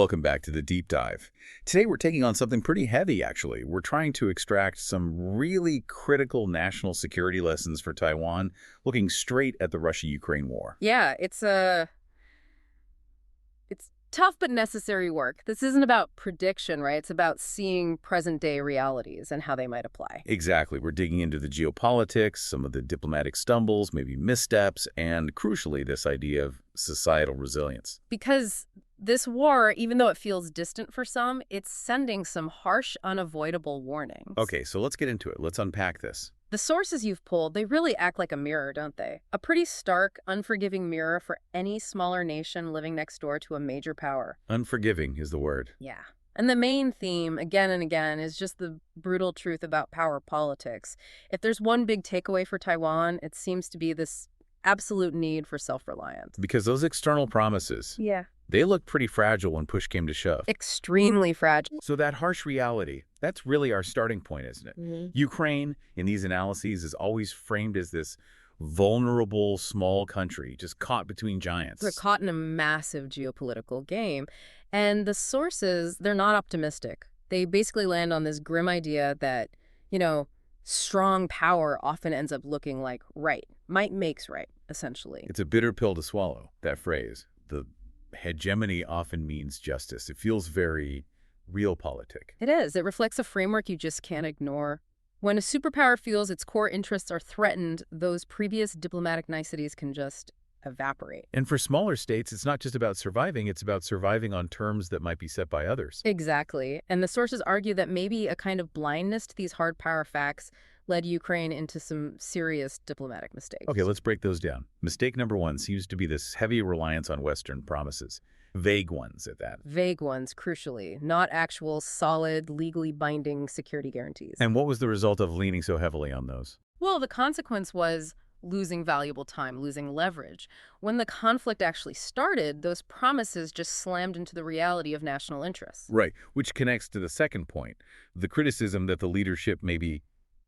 Welcome back to the Deep Dive. Today we're taking on something pretty heavy, actually. We're trying to extract some really critical national security lessons for Taiwan, looking straight at the Russia-Ukraine war. Yeah, it's tough but necessary work. This isn't about prediction, right? It's about seeing present-day realities and how they might apply. Exactly. We're digging into the geopolitics, some of the diplomatic stumbles, maybe missteps, and crucially, this idea of societal resilience. Because this war, even though it feels distant for some, it's sending some harsh, unavoidable warnings. Okay, so let's get into it. Let's unpack this. The sources you've pulled, they really act like a mirror, don't they? A pretty stark, unforgiving mirror for any smaller nation living next door to a major power. Unforgiving is the word. Yeah. And the main theme, again and again, is just the brutal truth about power politics. If there's one big takeaway for Taiwan, it seems to be this absolute need for self-reliance. Because those external promises, they look pretty fragile when push came to shove. Extremely fragile. So that harsh reality, that's really our starting point, isn't it? Mm-hmm. Ukraine, in these analyses, is always framed as this vulnerable, small country, just caught between giants. They're caught in a massive geopolitical game. And the sources, they're not optimistic. They basically land on this grim idea that, strong power often ends up looking like right. Might makes right, essentially. It's a bitter pill to swallow, that phrase. The hegemony often means justice. It feels very realpolitik. It is. It reflects a framework you just can't ignore. When a superpower feels its core interests are threatened, those previous diplomatic niceties can just evaporate. And for smaller states, it's not just about surviving, it's about surviving on terms that might be set by others. Exactly. And the sources argue that maybe a kind of blindness to these hard power facts led Ukraine into some serious diplomatic mistakes. Okay, let's break those down. Mistake number one seems to be this heavy reliance on Western promises. Vague ones at that. Vague ones, crucially, not actual, solid, legally binding security guarantees. And what was the result of leaning so heavily on those? Well, the consequence was losing valuable time, losing leverage. When the conflict actually started, those promises just slammed into the reality of national interests. Right, which connects to the second point, the criticism that the leadership maybe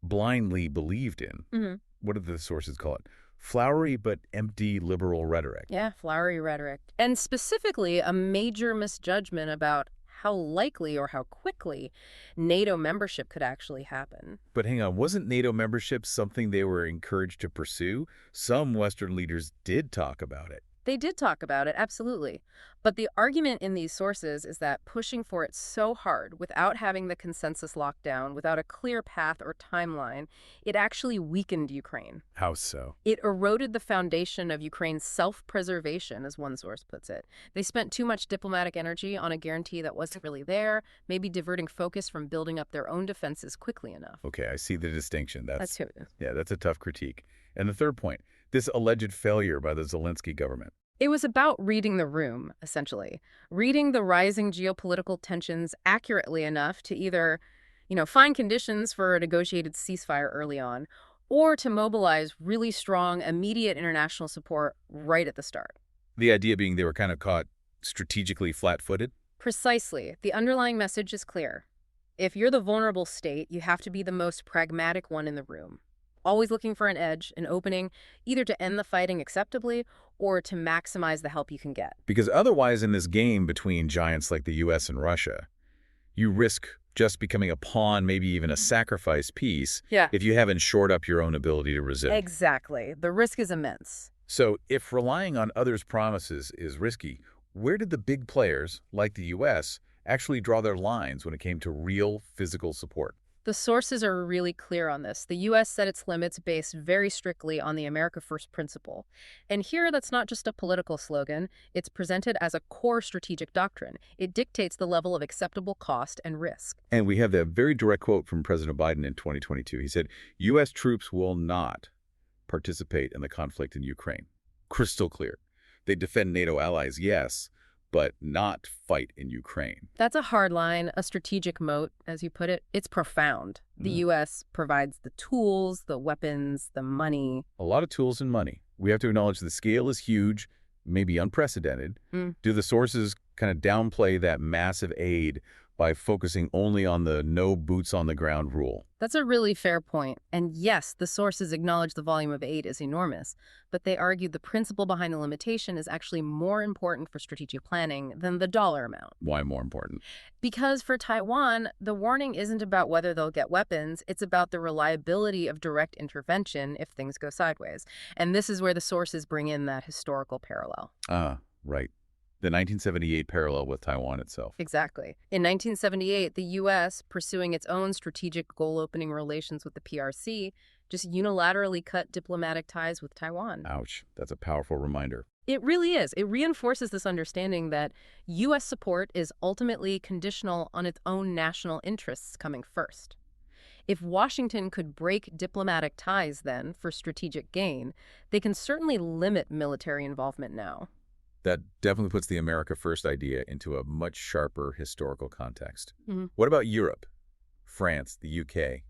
blindly believed in. Mm-hmm. What do the sources call it? Flowery but empty liberal rhetoric. Yeah, flowery rhetoric. And specifically, a major misjudgment about how likely or how quickly NATO membership could actually happen. But hang on, wasn't NATO membership something they were encouraged to pursue? Some Western leaders did talk about it. They did talk about it, absolutely. But the argument in these sources is that pushing for it so hard without having the consensus locked down, without a clear path or timeline, it actually weakened Ukraine. How so? It eroded the foundation of Ukraine's self-preservation, as one source puts it. They spent too much diplomatic energy on a guarantee that wasn't really there, maybe diverting focus from building up their own defenses quickly enough. Okay, I see the distinction. That's who. Yeah, that's a tough critique. And the third point, this alleged failure by the Zelensky government. It was about reading the room, essentially. Reading the rising geopolitical tensions accurately enough to either, find conditions for a negotiated ceasefire early on, or to mobilize really strong, immediate international support right at the start. The idea being they were kind of caught strategically flat-footed? Precisely. The underlying message is clear. If you're the vulnerable state, you have to be the most pragmatic one in the room. Always looking for an edge, an opening, either to end the fighting acceptably or to maximize the help you can get. Because otherwise, in this game between giants like the U.S. and Russia, you risk just becoming a pawn, maybe even a sacrifice piece, if you haven't shored up your own ability to resist. Exactly. The risk is immense. So if relying on others' promises is risky, where did the big players, like the U.S., actually draw their lines when it came to real physical support? The sources are really clear on this. The U.S. set its limits based very strictly on the America First principle. And here, that's not just a political slogan. It's presented as a core strategic doctrine. It dictates the level of acceptable cost and risk. And we have that very direct quote from President Biden in 2022. He said, U.S. troops will not participate in the conflict in Ukraine. Crystal clear. They defend NATO allies, yes, but not fight in Ukraine. That's a hard line, a strategic moat, as you put it. It's profound. The U.S. provides the tools, the weapons, the money. A lot of tools and money. We have to acknowledge the scale is huge, maybe unprecedented. Do the sources kind of downplay that massive aid by focusing only on the no boots on the ground rule. That's a really fair point. And yes, the sources acknowledge the volume of aid is enormous, but they argue the principle behind the limitation is actually more important for strategic planning than the dollar amount. Why more important? Because for Taiwan, the warning isn't about whether they'll get weapons, it's about the reliability of direct intervention if things go sideways. And this is where the sources bring in that historical parallel. Ah, right. The 1978 parallel with Taiwan itself. Exactly. In 1978, the U.S., pursuing its own strategic goal-opening relations with the PRC, just unilaterally cut diplomatic ties with Taiwan. Ouch. That's a powerful reminder. It really is. It reinforces this understanding that U.S. support is ultimately conditional on its own national interests coming first. If Washington could break diplomatic ties then for strategic gain, they can certainly limit military involvement now. That definitely puts the America First idea into a much sharper historical context. Mm-hmm. What about Europe, France, the UK?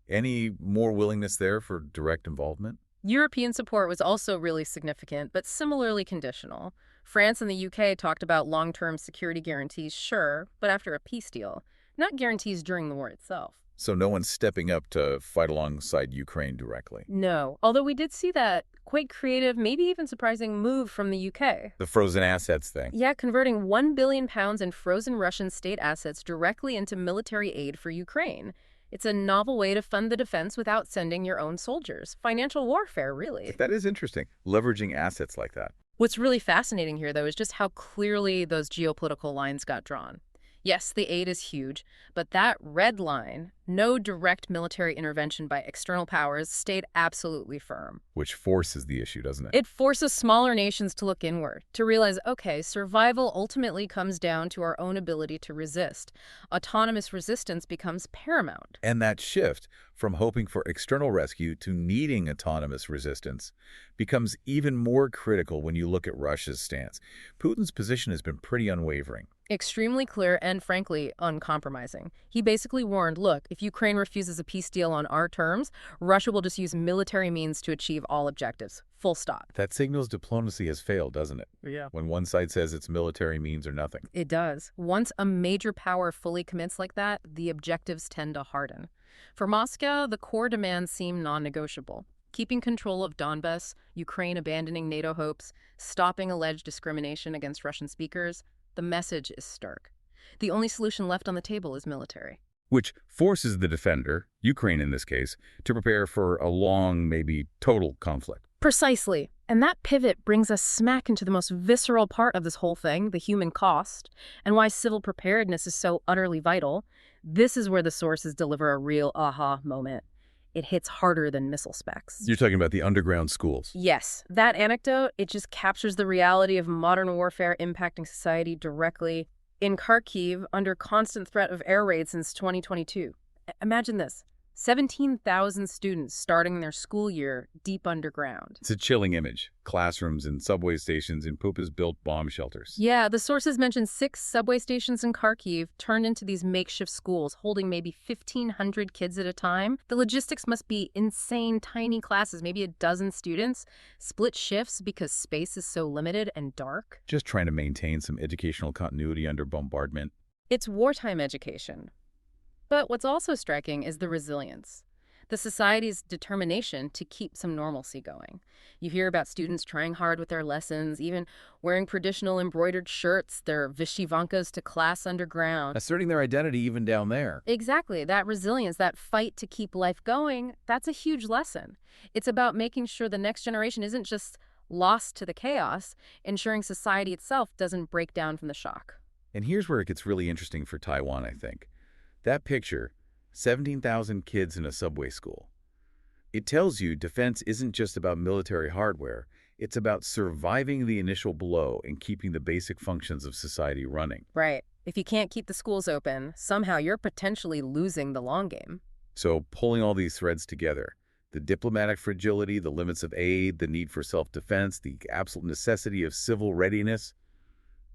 Any more willingness there for direct involvement? European support was also really significant, but similarly conditional. France and the UK talked about long-term security guarantees, sure, but after a peace deal, not guarantees during the war itself. So no one's stepping up to fight alongside Ukraine directly? No, although we did see that quite creative, maybe even surprising move from the UK. The frozen assets thing. Yeah, converting £1 billion in frozen Russian state assets directly into military aid for Ukraine. It's a novel way to fund the defense without sending your own soldiers. Financial warfare, really. That is interesting, leveraging assets like that. What's really fascinating here, though, is just how clearly those geopolitical lines got drawn. Yes, the aid is huge, but that red line, no direct military intervention by external powers, stayed absolutely firm. Which forces the issue, doesn't it? It forces smaller nations to look inward, to realize, okay, survival ultimately comes down to our own ability to resist. Autonomous resistance becomes paramount. And that shift from hoping for external rescue to needing autonomous resistance becomes even more critical when you look at Russia's stance. Putin's position has been pretty unwavering. Extremely clear and, frankly, uncompromising. He basically warned, look, if Ukraine refuses a peace deal on our terms, Russia will just use military means to achieve all objectives. Full stop. That signals diplomacy has failed, doesn't it? Yeah. When one side says it's military means or nothing. It does. Once a major power fully commits like that, the objectives tend to harden. For Moscow, the core demands seem non-negotiable. Keeping control of Donbas, Ukraine abandoning NATO hopes, stopping alleged discrimination against Russian speakers. The message is stark. The only solution left on the table is military. Which forces the defender, Ukraine in this case, to prepare for a long, maybe total conflict. Precisely. And that pivot brings us smack into the most visceral part of this whole thing, the human cost, and why civil preparedness is so utterly vital. This is where the sources deliver a real aha moment. It hits harder than missile specs. You're talking about the underground schools. Yes, that anecdote, it just captures the reality of modern warfare impacting society directly. In Kharkiv, under constant threat of air raids since 2022. Imagine this. 17,000 students starting their school year deep underground. It's a chilling image. Classrooms and subway stations in purpose-built bomb shelters. Yeah, the sources mentioned 6 subway stations in Kharkiv turned into these makeshift schools holding maybe 1,500 kids at a time. The logistics must be insane, tiny classes, maybe a dozen students, split shifts because space is so limited and dark. Just trying to maintain some educational continuity under bombardment. It's wartime education. But what's also striking is the resilience, the society's determination to keep some normalcy going. You hear about students trying hard with their lessons, even wearing traditional embroidered shirts, their vyshyvankas to class underground. Asserting their identity even down there. Exactly. That resilience, that fight to keep life going, that's a huge lesson. It's about making sure the next generation isn't just lost to the chaos, ensuring society itself doesn't break down from the shock. And here's where it gets really interesting for Taiwan, I think. That picture, 17,000 kids in a subway school. It tells you defense isn't just about military hardware. It's about surviving the initial blow and keeping the basic functions of society running. Right. If you can't keep the schools open, somehow you're potentially losing the long game. So pulling all these threads together, the diplomatic fragility, the limits of aid, the need for self-defense, the absolute necessity of civil readiness,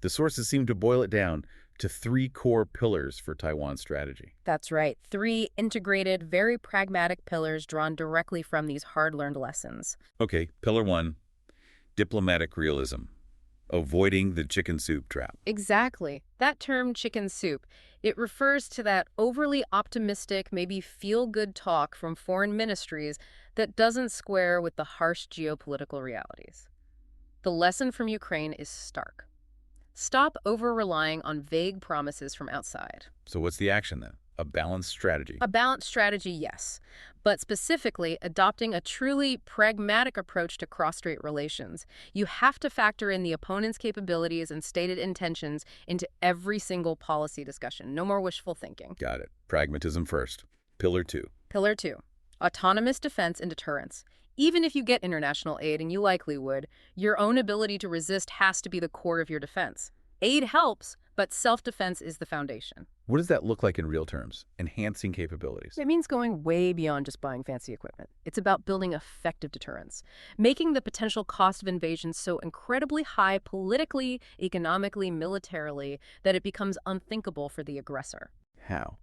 the sources seem to boil it down to 3 core pillars for Taiwan's strategy. That's right. 3 integrated, very pragmatic pillars drawn directly from these hard-learned lessons. Okay, pillar 1, diplomatic realism. Avoiding the chicken soup trap. Exactly. That term, chicken soup, it refers to that overly optimistic, maybe feel-good talk from foreign ministries that doesn't square with the harsh geopolitical realities. The lesson from Ukraine is stark. Stop over-relying on vague promises from outside. So what's the action then? A balanced strategy. A balanced strategy, yes, but specifically adopting a truly pragmatic approach to cross-strait relations. You have to factor in the opponent's capabilities and stated intentions into every single policy discussion. No more wishful thinking. Got it. Pragmatism first. Pillar 2. Pillar 2, autonomous defense and deterrence. Even if you get international aid, and you likely would, your own ability to resist has to be the core of your defense. Aid helps, but self-defense is the foundation. What does that look like in real terms? Enhancing capabilities. It means going way beyond just buying fancy equipment. It's about building effective deterrence, making the potential cost of invasion so incredibly high politically, economically, militarily, that it becomes unthinkable for the aggressor. How?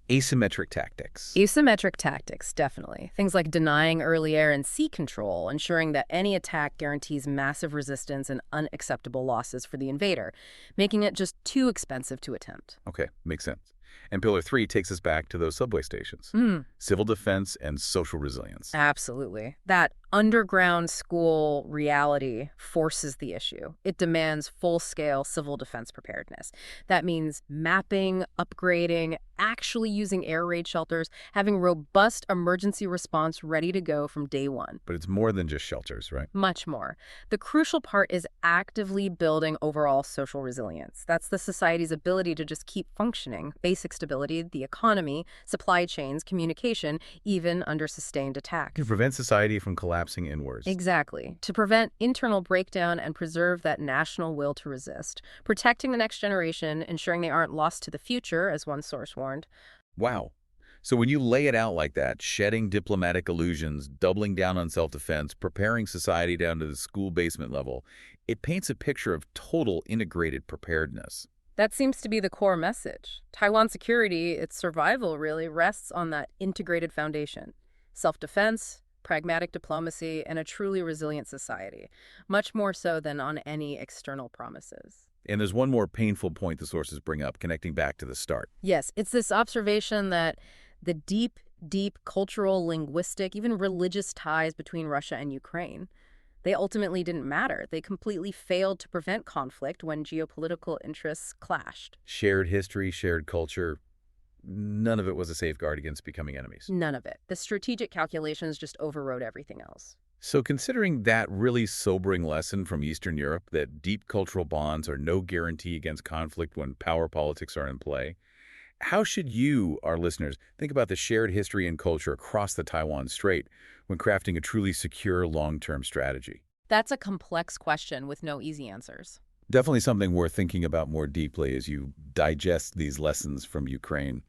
Asymmetric tactics. Asymmetric tactics, definitely. Things like denying early air and sea control, ensuring that any attack guarantees massive resistance and unacceptable losses for the invader, making it just too expensive to attempt. Okay, makes sense. And Pillar 3 takes us back to those subway stations. Civil defense and social resilience. Absolutely. That underground school reality forces the issue. It demands full-scale civil defense preparedness. That means mapping, upgrading, actually using air raid shelters, having robust emergency response ready to go from day one. But it's more than just shelters, right? Much more. The crucial part is actively building overall social resilience. That's the society's ability to just keep functioning, basic stability, the economy, supply chains, communication, even under sustained attack. To prevent society from collapsing inwards. Exactly. To prevent internal breakdown and preserve that national will to resist. Protecting the next generation, ensuring they aren't lost to the future, as one source warned. Wow. So when you lay it out like that, shedding diplomatic illusions, doubling down on self-defense, preparing society down to the school basement level, it paints a picture of total integrated preparedness. That seems to be the core message. Taiwan's security, its survival really, rests on that integrated foundation. Self-defense, pragmatic diplomacy, and a truly resilient society. Much more so than on any external promises. And there's one more painful point the sources bring up, connecting back to the start. Yes, it's this observation that the deep, deep cultural, linguistic, even religious ties between Russia and Ukraine, they ultimately didn't matter. They completely failed to prevent conflict when geopolitical interests clashed. Shared history, shared culture, none of it was a safeguard against becoming enemies. None of it. The strategic calculations just overrode everything else. So considering that really sobering lesson from Eastern Europe, that deep cultural bonds are no guarantee against conflict when power politics are in play, how should you, our listeners, think about the shared history and culture across the Taiwan Strait when crafting a truly secure long-term strategy? That's a complex question with no easy answers. Definitely something worth thinking about more deeply as you digest these lessons from Ukraine.